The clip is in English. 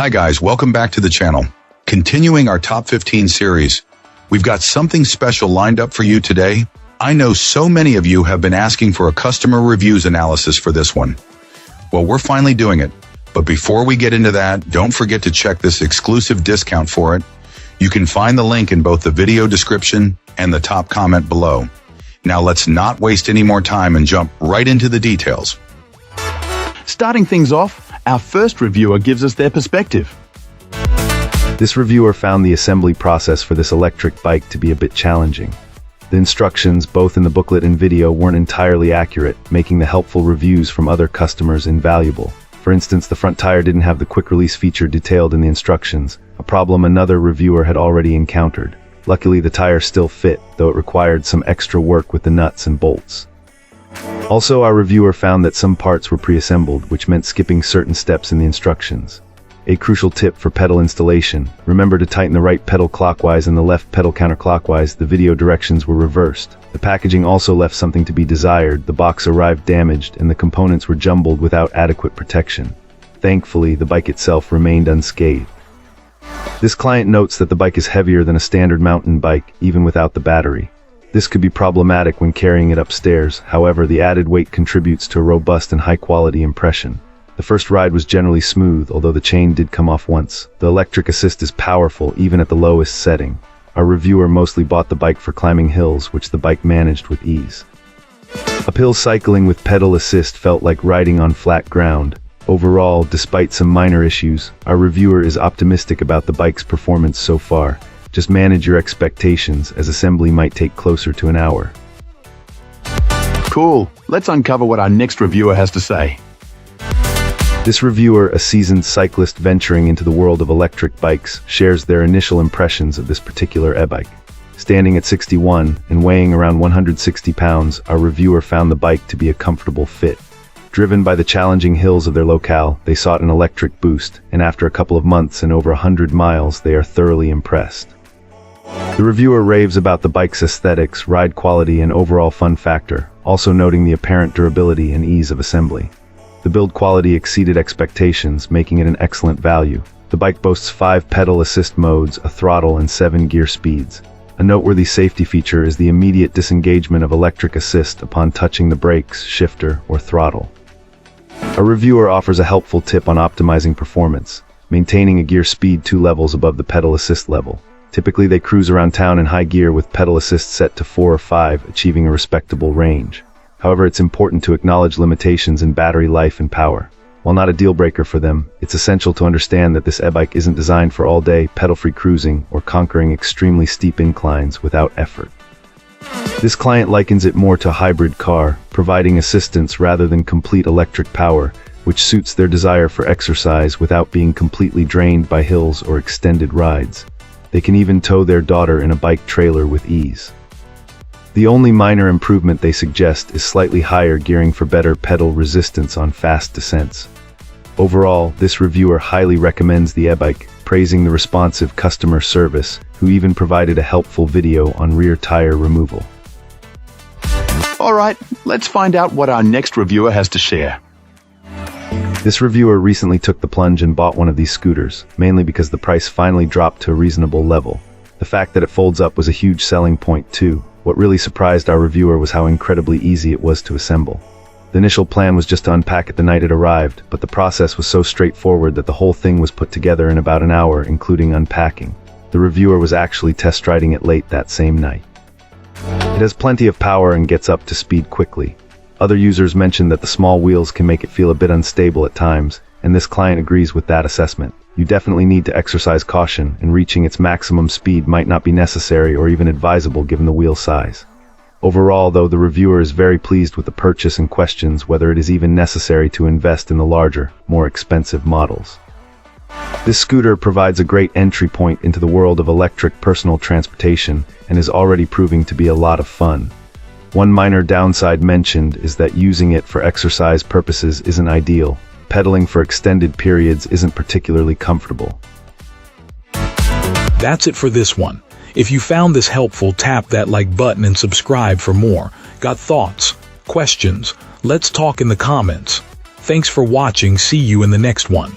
Hi guys, welcome back to the channel. Continuing our top 15 series, we've got something special lined up for you today. I know so many of you have been asking for a customer reviews analysis for this one. Well, we're finally doing it. But before we get into that, don't forget to check this exclusive discount for it. You can find the link in both the video description and the top comment below. Now let's not waste any more time and jump right into the details. Starting things off, our first reviewer gives us their perspective. This reviewer found the assembly process for this electric bike to be a bit challenging. The instructions, both in the booklet and video, weren't entirely accurate, making the helpful reviews from other customers invaluable. For instance, the front tire didn't have the quick release feature detailed in the instructions, a problem another reviewer had already encountered. Luckily, the tire still fit, though it required some extra work with the nuts and bolts. Also, our reviewer found that some parts were pre-assembled, which meant skipping certain steps in the instructions. A crucial tip for pedal installation: remember to tighten the right pedal clockwise and the left pedal counterclockwise. The video directions were reversed. The packaging also left something to be desired. The box arrived damaged and the components were jumbled without adequate protection. Thankfully, the bike itself remained unscathed. This client notes that the bike is heavier than a standard mountain bike, even without the battery. This could be problematic when carrying it upstairs. However, the added weight contributes to a robust and high-quality impression. The first ride was generally smooth, although the chain did come off once. The electric assist is powerful, even at the lowest setting. Our reviewer mostly bought the bike for climbing hills, which the bike managed with ease. Uphill cycling with pedal assist felt like riding on flat ground. Overall, despite some minor issues, our reviewer is optimistic about the bike's performance so far. Just manage your expectations, as assembly might take closer to an hour. Cool, let's uncover what our next reviewer has to say. This reviewer, a seasoned cyclist venturing into the world of electric bikes, shares their initial impressions of this particular e-bike. Standing at 61 and weighing around 160 pounds, our reviewer found the bike to be a comfortable fit. Driven by the challenging hills of their locale, they sought an electric boost, and after a couple of months and over 100 miles, they are thoroughly impressed. The reviewer raves about the bike's aesthetics, ride quality, and overall fun factor, also noting the apparent durability and ease of assembly. The build quality exceeded expectations, making it an excellent value. The bike boasts 5 pedal assist modes, a throttle, and 7 gear speeds. A noteworthy safety feature is the immediate disengagement of electric assist upon touching the brakes, shifter, or throttle. A reviewer offers a helpful tip on optimizing performance: maintaining a gear speed 2 levels above the pedal assist level. Typically, they cruise around town in high gear with pedal assist set to 4 or 5, achieving a respectable range. However, it's important to acknowledge limitations in battery life and power. While not a deal breaker for them, it's essential to understand that this e-bike isn't designed for all-day, pedal-free cruising or conquering extremely steep inclines without effort. This client likens it more to a hybrid car, providing assistance rather than complete electric power, which suits their desire for exercise without being completely drained by hills or extended rides. They can even tow their daughter in a bike trailer with ease. The only minor improvement they suggest is slightly higher gearing for better pedal resistance on fast descents. Overall, this reviewer highly recommends the e-bike, praising the responsive customer service, who even provided a helpful video on rear tire removal. Alright, let's find out what our next reviewer has to share. This reviewer recently took the plunge and bought one of these scooters, mainly because the price finally dropped to a reasonable level. The fact that it folds up was a huge selling point too. What really surprised our reviewer was how incredibly easy it was to assemble. The initial plan was just to unpack it the night it arrived, but the process was so straightforward that the whole thing was put together in about an hour, including unpacking. The reviewer was actually test riding it late that same night. It has plenty of power and gets up to speed quickly. Other users mentioned that the small wheels can make it feel a bit unstable at times, and this client agrees with that assessment. You definitely need to exercise caution, and reaching its maximum speed might not be necessary or even advisable given the wheel size. Overall, though, the reviewer is very pleased with the purchase and questions whether it is even necessary to invest in the larger, more expensive models. This scooter provides a great entry point into the world of electric personal transportation and is already proving to be a lot of fun. One minor downside mentioned is that using it for exercise purposes isn't ideal. Pedaling for extended periods isn't particularly comfortable. That's it for this one. If you found this helpful, tap that like button and subscribe for more. Got thoughts? Questions? Let's talk in the comments. Thanks for watching. See you in the next one.